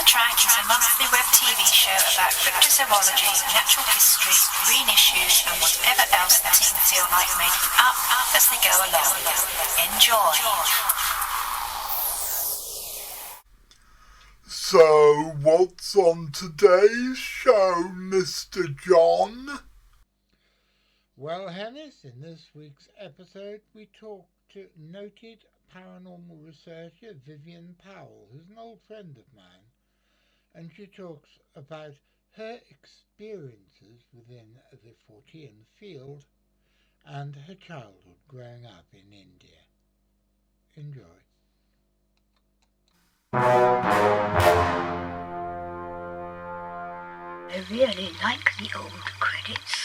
Track is a monthly web TV show about cryptozoology, natural history, green issues, and whatever else the team feel like making up as they go along. Enjoy. So, what's on today's show, Mr. John? Well, Hennis, in this week's episode, we talk to noted paranormal researcher Vivien Powell, who's an old friend of mine, and she talks about her experiences within the Fortean field and her childhood growing up in India. Enjoy. I really like the old credits.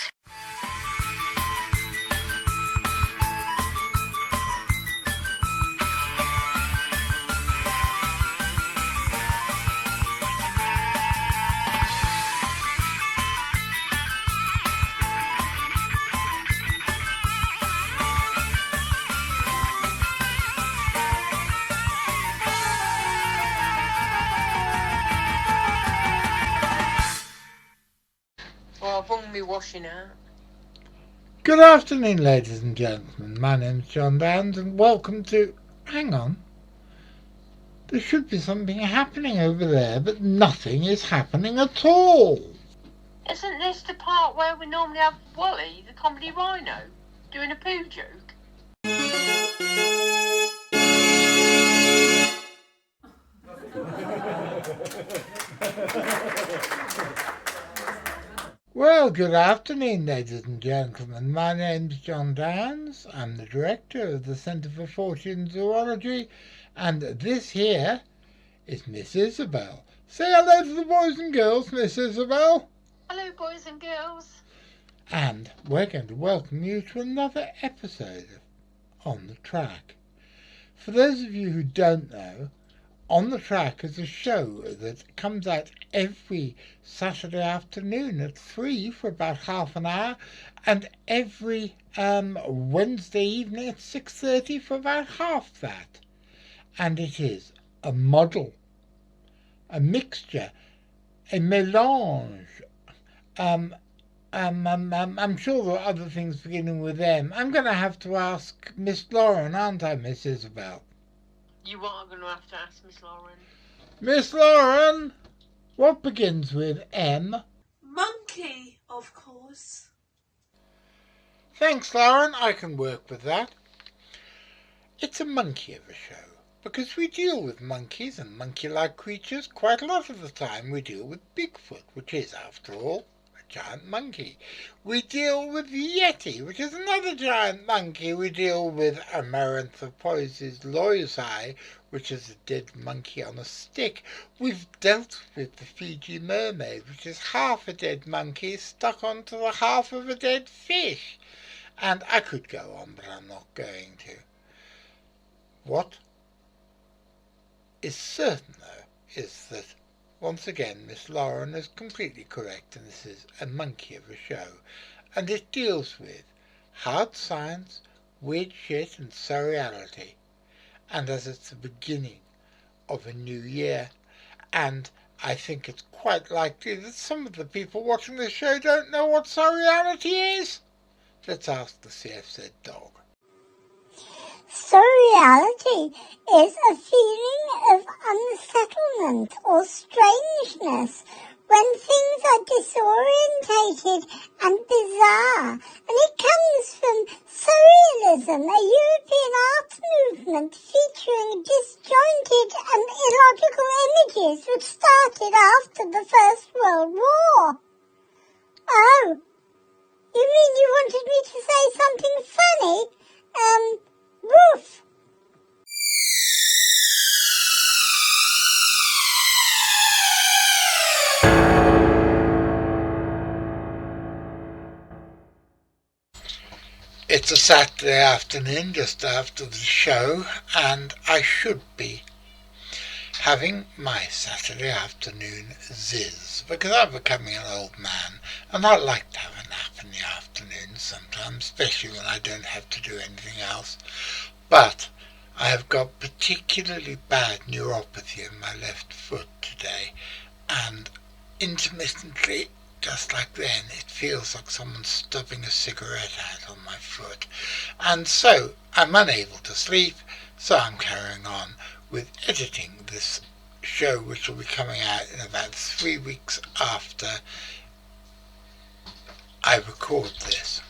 Me washing out. Good afternoon, ladies and gentlemen. My name's John Downs, and welcome to... Hang on. There should be something happening over there, but nothing is happening at all. Isn't this the part where we normally have Wally, the comedy rhino, doing a poo joke? Well, good afternoon, ladies and gentlemen. My name's John Downs. I'm the director of the Centre for Fortean Zoology, and this here is Miss Isabel. Say hello to the boys and girls, Miss Isabel. Hello, boys and girls. And we're going to welcome you to another episode of On the Track. For those of you who don't know, On the Track is a show that comes out every Saturday afternoon at 3 for about half an hour, and every Wednesday evening at 6:30 for about half that. And it is a model, a mixture, a mélange. I'm sure there are other things beginning with M. I'm going to have to ask Miss Lauren, aren't I, Miss Isabel? You are going to have to ask Miss Lauren. Miss Lauren, what begins with M? Monkey, of course. Thanks, Lauren. I can work with that. It's a monkey of a show, because we deal with monkeys and monkey-like creatures quite a lot of the time. We deal with Bigfoot, which is, after all, a giant monkey. We deal with Yeti, which is another giant monkey. We deal with Amaranthroposis loisai, which is a dead monkey on a stick. We've dealt with the Fiji mermaid, which is half a dead monkey stuck onto the half of a dead fish. And I could go on, but I'm not going to. What is certain, though, is that once again, Miss Lauren is completely correct, and this is a monkey of a show. And it deals with hard science, weird shit, and surreality. And as it's the beginning of a new year, and I think it's quite likely that some of the people watching this show don't know what surreality is, let's ask the CFZ dog. Surreality is a feeling of unsettlement or strangeness when things are disorientated and bizarre, and it comes from surrealism, a European art movement featuring disjointed and illogical images which started after the First World War. Oh, you mean you wanted me to say something funny? Woof! It's a Saturday afternoon just after the show, and I should be having my Saturday afternoon zizz, because I'm becoming an old man, and I like to have a nap in the afternoon sometimes, especially when I don't have to do anything else. But I have got particularly bad neuropathy in my left foot today, and intermittently, just like then, it feels like someone's stubbing a cigarette out on my foot. And so I'm unable to sleep, so I'm carrying on with editing this show, which will be coming out in about 3 weeks after I record this.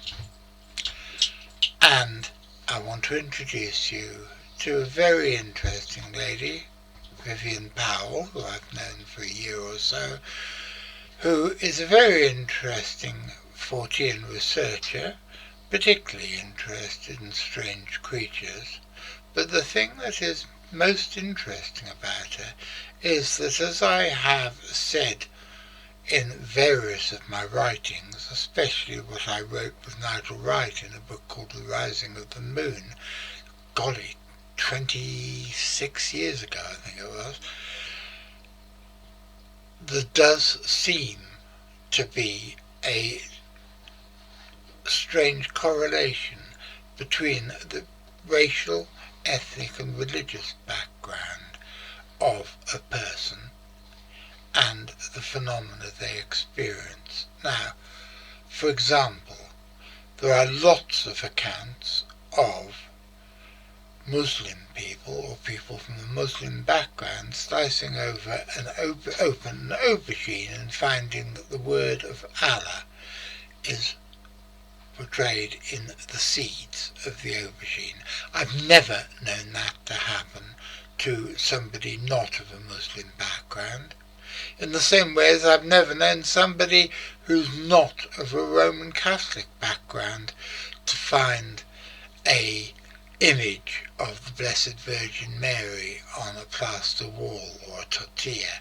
And I want to introduce you to a very interesting lady, Vivien Powell, who I've known for a year or so, who is a very interesting Fortean researcher, particularly interested in strange creatures. But the thing that is most interesting about her is that, as I have said in various of my writings, especially what I wrote with Nigel Wright in a book called The Rising of the Moon, golly, 26 years ago I think it was, there does seem to be a strange correlation between the racial, ethnic and religious background of a person and the phenomena they experience. Now, for example, there are lots of accounts of Muslim people or people from a Muslim background slicing over an open aubergine and finding that the word of Allah is portrayed in the seeds of the aubergine. I've never known that to happen to somebody not of a Muslim background, in the same way as I've never known somebody who's not of a Roman Catholic background to find a image of the Blessed Virgin Mary on a plaster wall or a tortilla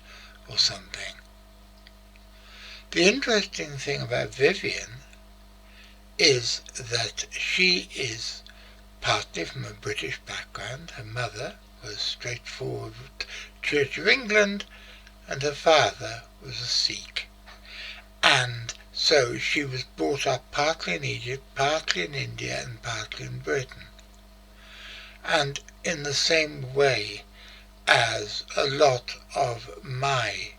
or something. The interesting thing about Vivien is that she is partly from a British background. Her mother was straightforward Church of England and her father was a Sikh. And so she was brought up partly in Egypt, partly in India and partly in Britain. And in the same way as a lot of my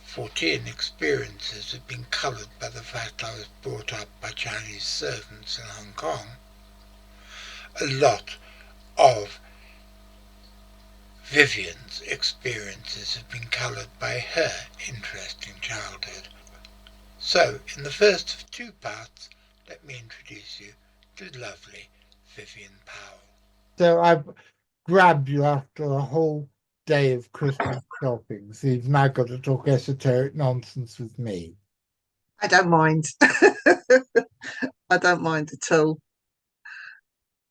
Fortean experiences have been coloured by the fact I was brought up by Chinese servants in Hong Kong, a lot of Vivien's experiences have been coloured by her interesting childhood. So, in the first of 2 parts, let me introduce you to lovely Vivien Powell. So I've grabbed you after a whole day of Christmas shopping, so you've now got to talk esoteric nonsense with me. I don't mind. I don't mind at all.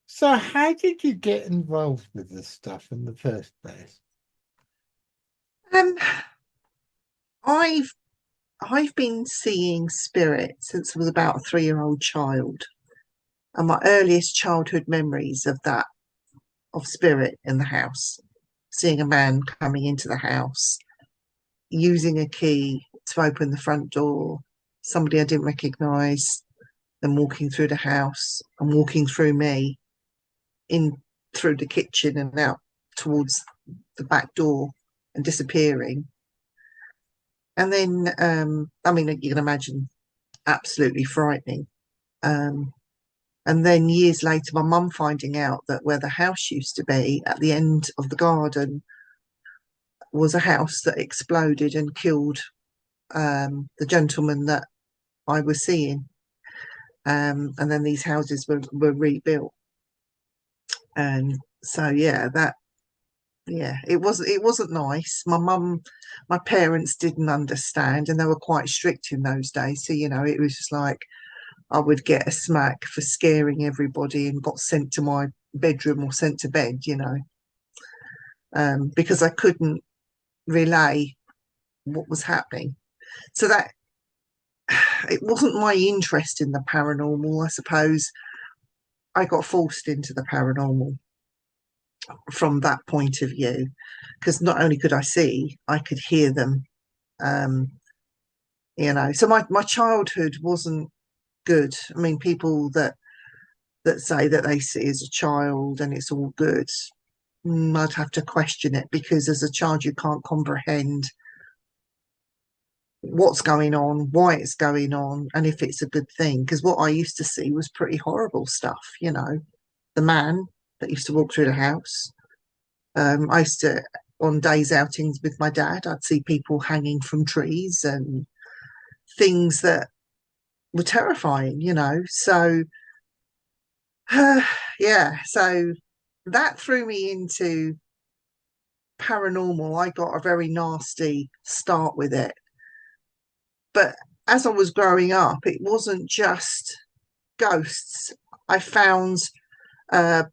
So how did you get involved with this stuff in the first place? I've been seeing spirits since I was about a 3-year-old child. And my earliest childhood memories of spirit in the house, seeing a man coming into the house, using a key to open the front door, somebody I didn't recognise, then walking through the house and walking through me, in through the kitchen and out towards the back door and disappearing. And then, you can imagine, absolutely frightening. And then years later, my mum finding out that where the house used to be at the end of the garden was a house that exploded and killed the gentleman that I was seeing. And then these houses were rebuilt. And so, it wasn't nice. My parents didn't understand, and they were quite strict in those days. So, it was just like I would get a smack for scaring everybody and got sent to my bedroom or sent to bed, because I couldn't relay what was happening. So that it wasn't my interest in the paranormal. I suppose I got forced into the paranormal from that point of view, because not only could I see, I could hear them. So my childhood wasn't good. I mean, people that say that they see as a child and it's all good, I'd have to question it, because as a child you can't comprehend what's going on, why it's going on, and if it's a good thing. Because what I used to see was pretty horrible stuff, the man that used to walk through the house. I used to, on days outings with my dad, I'd see people hanging from trees and things that were terrifying, So, yeah, so that threw me into paranormal. I got a very nasty start with it. But as I was growing up, it wasn't just ghosts. I found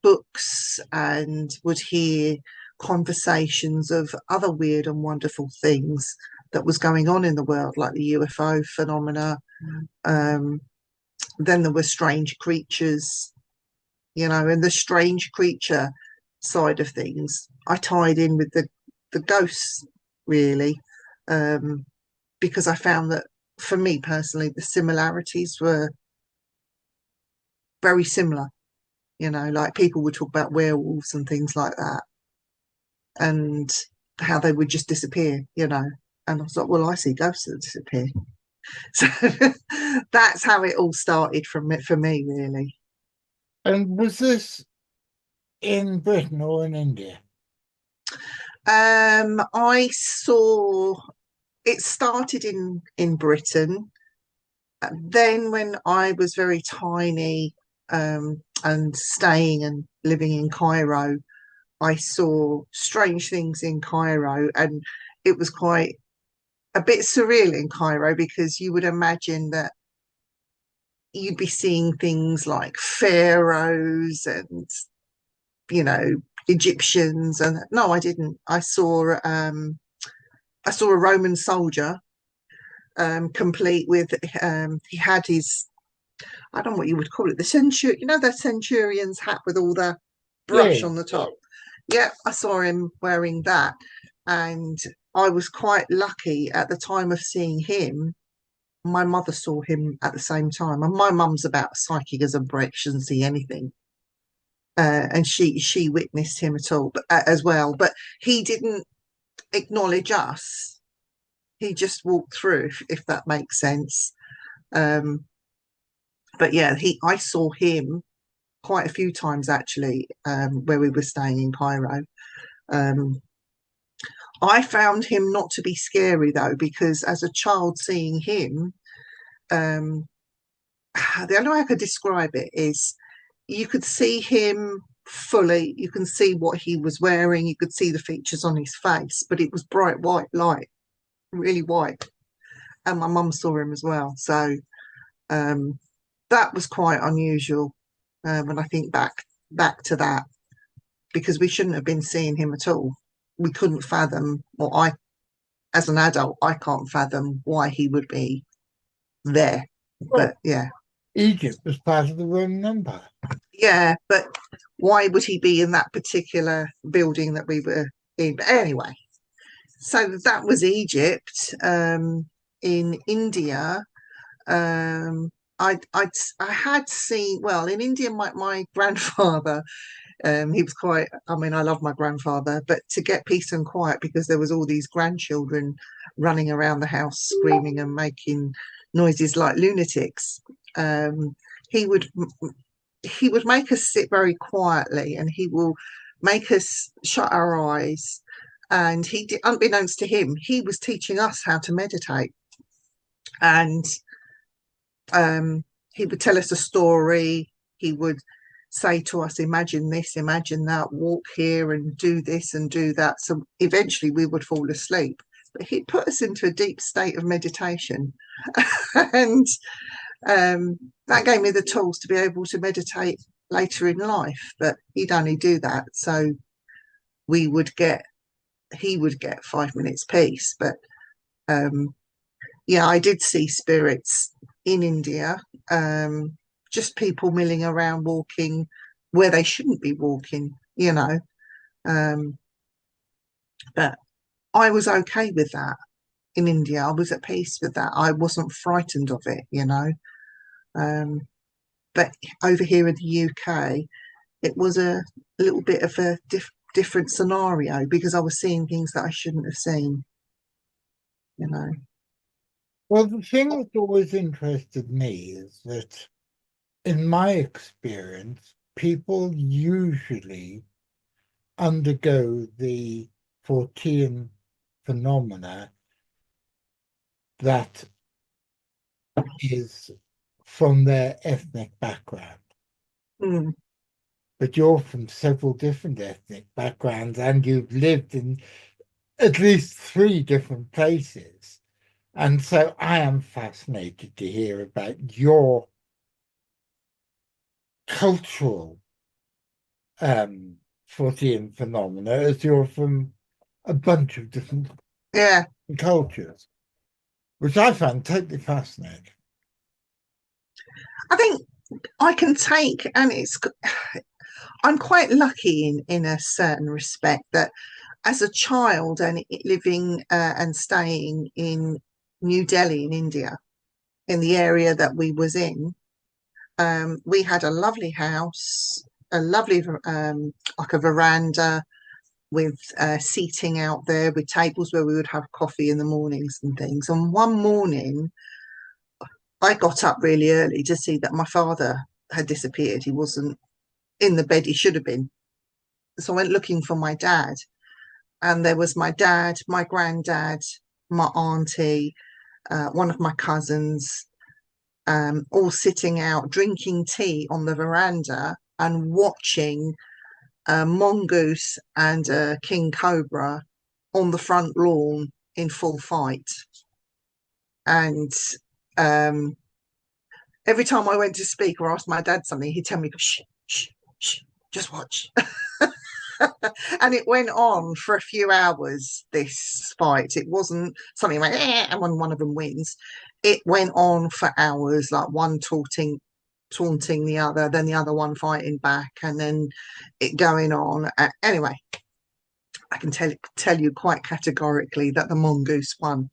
books and would hear conversations of other weird and wonderful things that was going on in the world, like the UFO phenomena. Then there were strange creatures, and the strange creature side of things I tied in with the ghosts, really, because I found that, for me personally, the similarities were very similar. Like people would talk about werewolves and things like that, and how they would just disappear, And I was like, well, I see ghosts that disappear. So that's how it all started for me, really. And was this in Britain or in India? I saw it started in Britain. Then when I was very tiny, and staying and living in Cairo, I saw strange things in Cairo, and it was quite a bit surreal in Cairo, because you would imagine that you'd be seeing things like pharaohs and Egyptians, and no, I didn't. I saw a Roman soldier, complete with he had his, I don't know what you would call it, the the centurion's hat with all the brush on the top. Yeah, I saw him wearing that, and I was quite lucky at the time of seeing him. My mother saw him at the same time, and my mum's about psychic as a brick; she doesn't see anything. And she witnessed him at all, but as well. But he didn't acknowledge us; he just walked through, if that makes sense. But yeah, I saw him quite a few times, actually, where we were staying in Cairo. I found him not to be scary, though, because as a child seeing him, the only way I could describe it is you could see him fully, you can see what he was wearing, you could see the features on his face, but it was bright white light, really white. And my mum saw him as well. So that was quite unusual when I think back to that, because we shouldn't have been seeing him at all. We couldn't fathom, or as an adult, I can't fathom why he would be there. But yeah, Egypt was part of the Roman Empire. Yeah, but why would he be in that particular building that we were in? But anyway, so that was Egypt. In India, I had seen, well, in India, my grandfather, he was quite, I mean, I love my grandfather, but to get peace and quiet, because there was all these grandchildren running around the house screaming and making noises like lunatics, he would make us sit very quietly, and he will make us shut our eyes. And he did, unbeknownst to him, he was teaching us how to meditate. And he would tell us a story. He would say to us, imagine this, imagine that, walk here and do this and do that. So eventually we would fall asleep. But he put us into a deep state of meditation. And that gave me the tools to be able to meditate later in life. But he'd only do that so he would get 5 minutes peace. But yeah, I did see spirits in India, just people milling around, walking where they shouldn't be walking, but I was okay with that. In India, I was at peace with that. I wasn't frightened of it, but over here in the UK, it was a little bit of a different scenario because I was seeing things that I shouldn't have seen, you know. Well, the thing that's always interested me is that, in my experience, people usually undergo the Fortean phenomena that is from their ethnic background. Mm. But you're from several different ethnic backgrounds and you've lived in at least 3 different places. And so I am fascinated to hear about your cultural Fortean phenomena, as you're from a bunch of different Yeah, cultures, which I find totally fascinating. I think I can take, and I'm quite lucky in a certain respect that as a child and living and staying in New Delhi in India, in the area that we was in, we had a lovely house, a lovely like a veranda with seating out there with tables where we would have coffee in the mornings and things. And one morning, I got up really early to see that my father had disappeared. He wasn't in the bed he should have been. So I went looking for my dad, and there was my dad, my granddad, my auntie, one of my cousins, all sitting out drinking tea on the veranda and watching a mongoose and a king cobra on the front lawn in full fight. And um, every time I went to speak or ask my dad something, he'd tell me, shh, shh, shh, just watch. And it went on for a few hours, this fight. It wasn't something like, and when one of them wins. It went on for hours, like one taunting the other, then the other one fighting back, and then it going on. Anyway, I can tell you quite categorically that the mongoose won.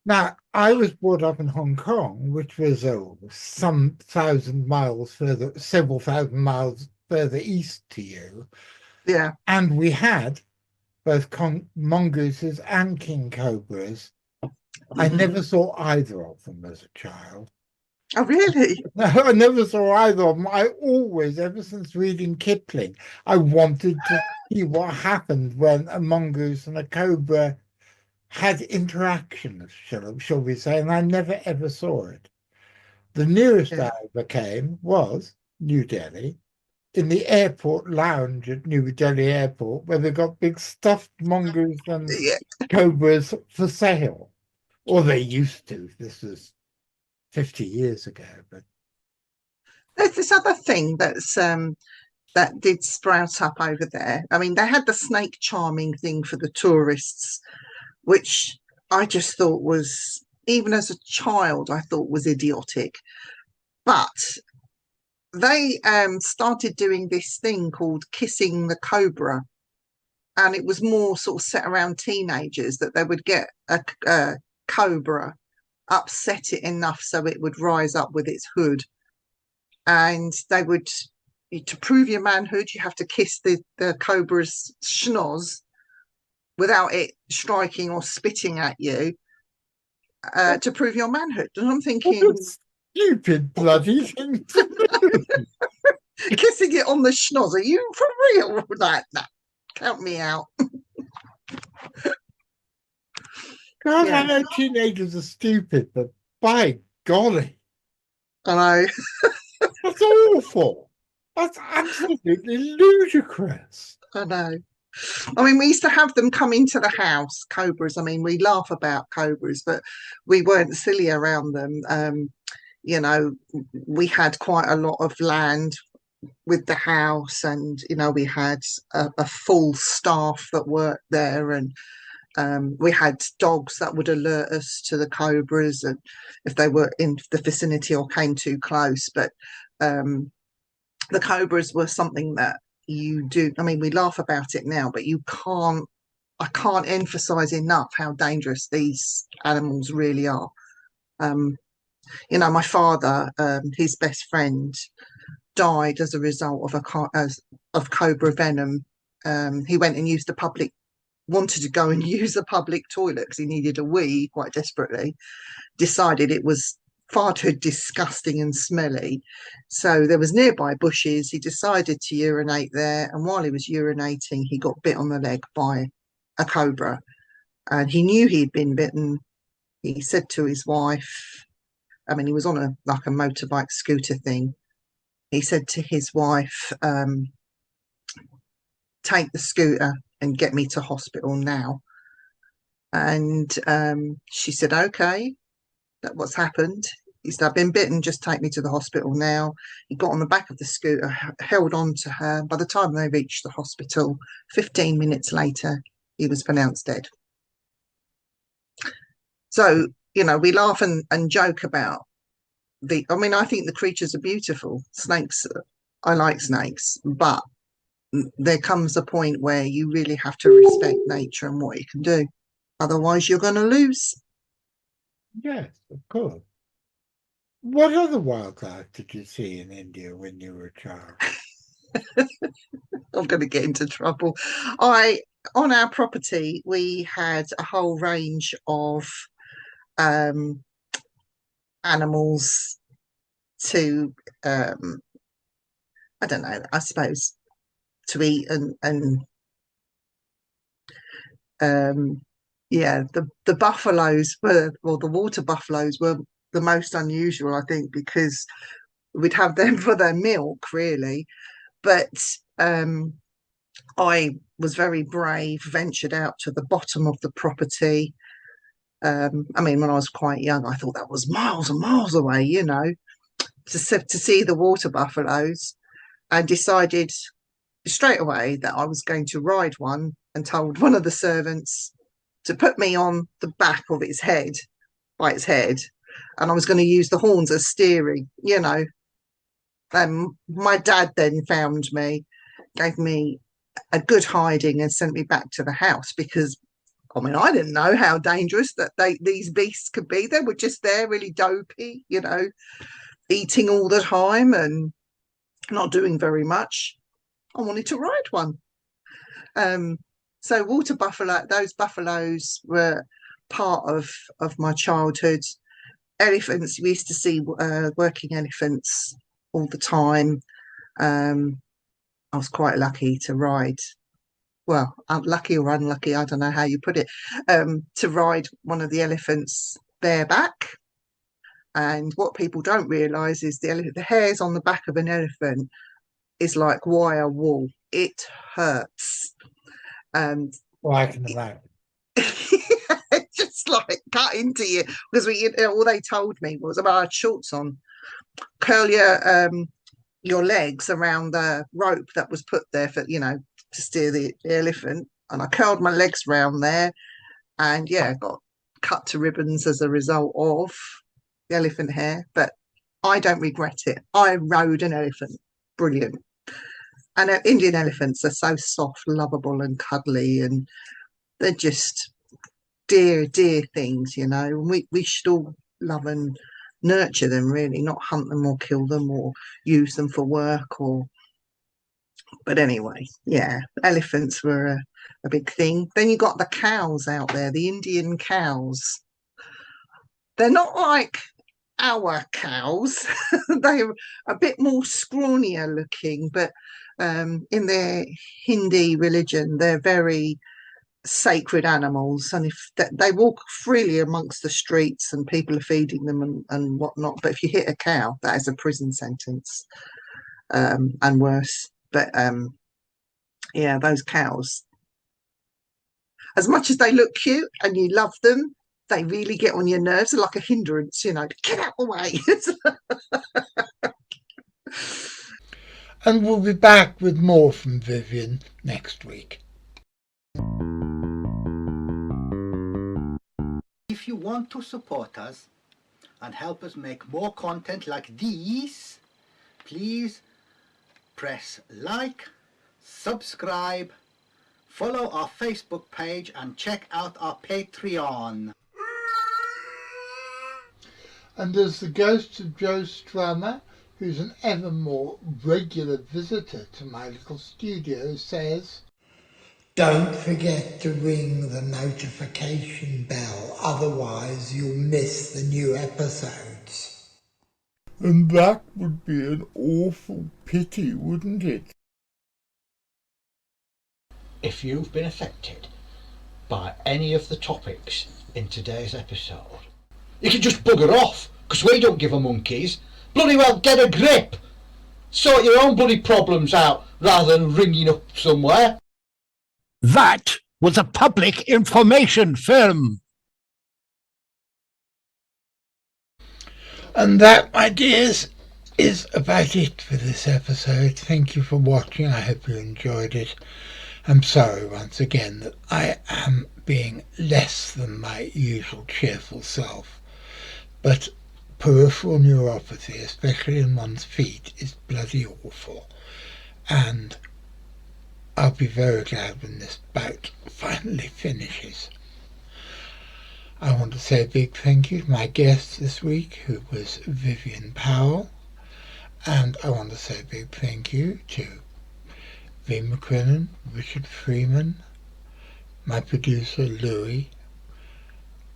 Now, I was brought up in Hong Kong, which was some thousand miles further, several thousand miles further east to you. Yeah. And we had both mongooses and king cobras. I never saw either of them as a child. Oh, really? No, I never saw either of them. I always, ever since reading Kipling, I wanted to see what happened when a mongoose and a cobra had interaction, shall we say, and I never ever saw it. The nearest Yeah. I ever came was New Delhi, in the airport lounge at New Delhi Airport, where they got big stuffed mongoose and Yeah. cobras for sale. Or they used to. This was 50 years ago. But There's this other thing that did sprout up over there. I mean, they had the snake charming thing for the tourists, which I just thought was, even as a child, I thought was idiotic. But they started doing this thing called kissing the cobra. And it was more sort of set around teenagers that they would get a cobra, upset it enough so it would rise up with its hood. And they would, to prove your manhood, you have to kiss the cobra's schnoz without it striking or spitting at you to prove your manhood. And I'm thinking, stupid bloody thing to do. Kissing it on the schnoz, are you for real? That count me out. God, Yeah. I know teenagers are stupid, but by golly, I know. that's awful. That's absolutely ludicrous. I know. I mean, we used to have them come into the house, cobras. I mean, we laugh about cobras, but we weren't silly around them. You know, we had quite a lot of land with the house, and we had a full staff that worked there, and we had dogs that would alert us to the cobras, and if they were in the vicinity or came too close. But the cobras were something that you do. I mean, we laugh about it now, but I can't emphasize enough how dangerous these animals really are. My father, his best friend, died as a result of cobra venom. He went and wanted to go and use the public toilet because he needed a wee quite desperately. Decided it was far too disgusting and smelly, so there was nearby bushes. He decided to urinate there, and while he was urinating, he got bit on the leg by a cobra, and he knew he'd been bitten. He said to his wife, I mean, he was on a motorbike scooter thing. He said to his wife, take the scooter and get me to hospital now. And she said, okay, that's what's happened. He said, I've been bitten, just take me to the hospital now. He got on the back of the scooter, held on to her. By the time they reached the hospital, 15 minutes later, he was pronounced dead. So, we laugh and joke about I think the creatures are beautiful. Snakes, I like snakes, but there comes a point where you really have to respect nature and what it can do. Otherwise, you're going to lose. Yes, of course. What other wildlife did you see in India when you were a child? I'm going to get into trouble. On our property, we had a whole range of animals to, I don't know, I suppose, to eat and the buffaloes the water buffaloes were the most unusual, I think, because we'd have them for their milk, really. But I was very brave, ventured out to the bottom of the property. I mean, when I was quite young, I thought that was miles and miles away, to see the water buffaloes, and decided straight away that I was going to ride one, and told one of the servants to put me on the back of its head, by its head, and I was going to use the horns as steering, My dad then found me, gave me a good hiding, and sent me back to the house because, I mean, I didn't know how dangerous that these beasts could be. They were just there, really dopey, eating all the time and not doing very much. I wanted to ride one. So water buffalo, those buffaloes were part of my childhood. Elephants, we used to see working elephants all the time. I was quite lucky to ride, well, lucky or unlucky, I don't know how you put it, to ride one of the elephants bareback. And what people don't realise is the hairs on the back of an elephant is like wire wool. It hurts. Well, I can imagine. Just like cut into you, because all they told me was, about I had shorts on, curl your legs around the rope that was put there for to steer the elephant, and I curled my legs round there, and got cut to ribbons as a result of the elephant hair. But I don't regret it. I rode an elephant. Brilliant. And Indian elephants are so soft, lovable and cuddly, and they're just dear things, we should all love and nurture them, really, not hunt them or kill them or use them for work but anyway, elephants were a big thing. Then you got the cows out there, the Indian cows. They're not like our cows. They're a bit more scrawnier looking, but in their Hindi religion, they're very sacred animals, and if they walk freely amongst the streets and people are feeding them and whatnot. But if you hit a cow, that is a prison sentence, and worse. But those cows, as much as they look cute and you love them, they really get on your nerves. They're like a hindrance, get out the way. And we'll be back with more from Vivien next week. If you want to support us and help us make more content like these, please press like, subscribe, follow our Facebook page, and check out our Patreon. And as the ghost of Joe Strummer, who who's an ever more regular visitor to my little studio, says, "Don't forget to ring the notification bell, otherwise you'll miss the new episodes." And that would be an awful pity, wouldn't it? If you've been affected by any of the topics in today's episode, you can just bugger off, because we don't give a monkeys. Bloody well get a grip. Sort your own bloody problems out rather than ringing up somewhere. That was a public information film. And that, my dears, is about it for this episode. Thank you for watching. I hope you enjoyed it. I'm sorry once again that I am being less than my usual cheerful self, but peripheral neuropathy, especially in one's feet, is bloody awful, and I'll be very glad when this bout finally finishes. I want to say a big thank you to my guest this week, who was Vivien Powell, and I want to say a big thank you to V. McCrinnan, Richard Freeman, my producer Louis,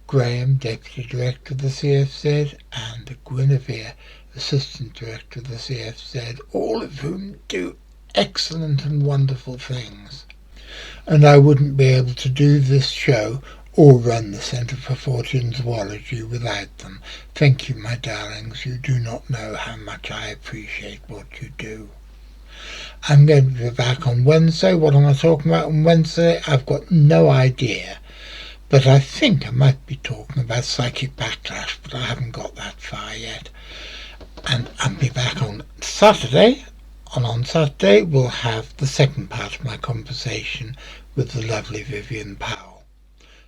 Graham, Deputy Director of the CFZ, and Guinevere, Assistant Director of the CFZ, all of whom do excellent and wonderful things. And I wouldn't be able to do this show or run the Centre for Fortean Zoology without them. Thank you, my darlings. You do not know how much I appreciate what you do. I'm going to be back on Wednesday. What am I talking about on Wednesday? I've got no idea. But I think I might be talking about psychic backlash, but I haven't got that far yet. And I'll be back on Saturday. And on Saturday we'll have the second part of my conversation with the lovely Vivien Powell.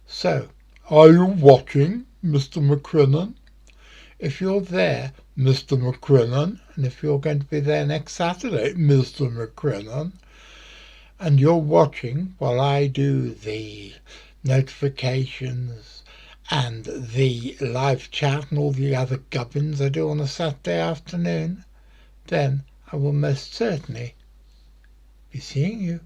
So, Are you watching, Mr. McCrinnan? if you're there, Mr. McCrinnan, and if you're going to be there next Saturday, Mr. McCrinnan, and you're watching while I do the notifications and the live chat and all the other gubbins I do on a Saturday afternoon, then I will most certainly be seeing you.